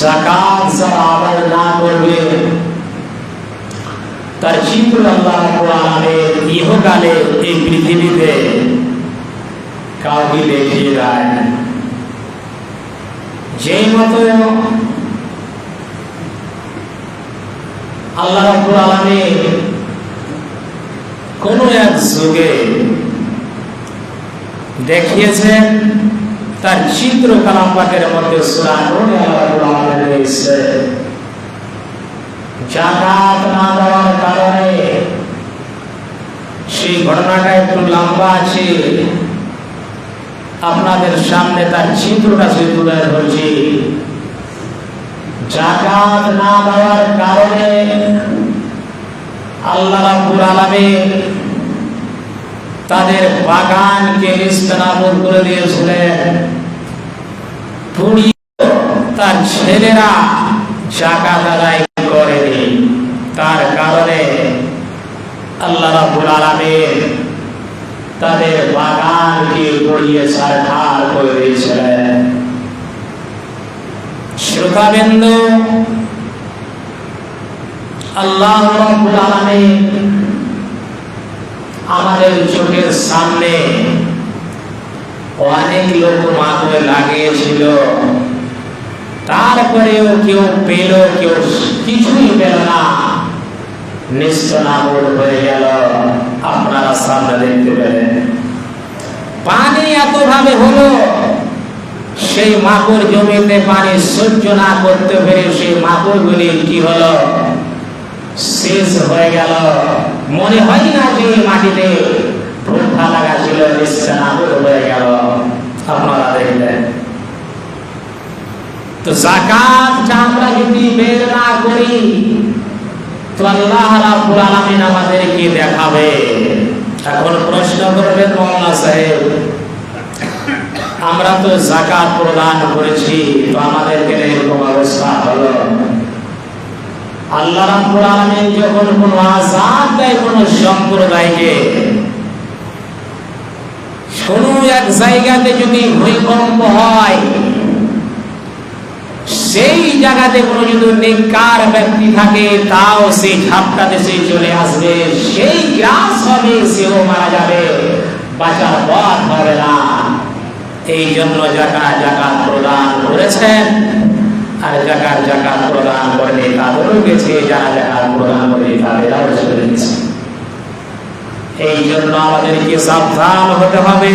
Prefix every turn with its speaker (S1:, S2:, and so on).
S1: যাকাত যারা আদায় না করবে তার চিত্র আল্লাহ রাব্বুল আলামিন ইহকালে এই পৃথিবীতে কাউকে দেখিয়ে দেয়। যেই মতো আল্লাহ রাব্বুল আলামিন কোন এক যুগে দেখিয়েছেন, তার চিত্র কালাম পাকের মধ্যে সূরা নূরে আল্লাহ রাব্বুল আলামিন রয়েছে। যাকাত না দেওয়ার কারণে সেই ঘটনাটা একটু লম্বা আছে, আপনাদের সামনে তার চিত্রটা তুলে ধরছি। যাকাত না দেওয়ার কারণে আল্লাহ রাব্বুল আলামিন তাদের বাগানকে নিস্তেনাবুদ করে দিয়েছিলেন। তার ছেলেরা যাকাত আদায় করেনি, তার কারণে আল্লাহ রাব্বুল আলামিন তাদের বাগানকে গড়িয়ে ছারখার করে দিয়েছিলেন। শ্রোতাবৃন্দ, আল্লাহ রাব্বুল আলামিন আমাদের চোখের সামনে অনেক লোক মাকে লাগিয়েছিল, তারপরেও কেউ পেল, কেউ কিছুই পেল না, নিস্তেনাবুদ হয়ে গেল। আপনারা সামনে দেখতে পেলেন পানি এত ভাবে হলো, সেই মাকড় জমিতে পানি সহ্য না করতে পেরে সেই মাকড়গুলি কি হলো, শেষ হয়ে গেল। মনে হয় না যে মাটিতে ভুট্টা লাগা ছিল, নিস্তেনাবুদ হয়ে গেল। আপনারা দেখলেন তো যাকাতটা আমরা যদি বের না করি তো আল্লাহ রাব্বুল আলামিন আমাদেরকে দেখাবে। এখন প্রশ্ন করবেন মাওলানা সাহেব, আমরা তো যাকাত প্রদান করেছি, তো আমাদের কেন এরকম অবস্থা হলো? আল্লাহ রাব্বুল আলামিন যখন কোন আযাব দেয় কোন সম্প্রদায়কে, কোন এক জায়গাতে যদি ভূমিকম্প হয়, সেই জায়গাতে কোনো যদি নেককার ব্যক্তি থাকে, তাও সেই ঝাপটাতে সে চলে আসবে, সেই গ্রাস হবে, সেও মারা যাবে, বাঁচার পথ হবে না। এই জন্য যাকাত প্রদান করেছেন, আর যাকাত প্রদান করে তাদেরও গেছে, যারা যাকাত প্রদান করে তাদেরও চলে গেছে। এই জন্য আমাদেরকে সাবধান হতে হবে।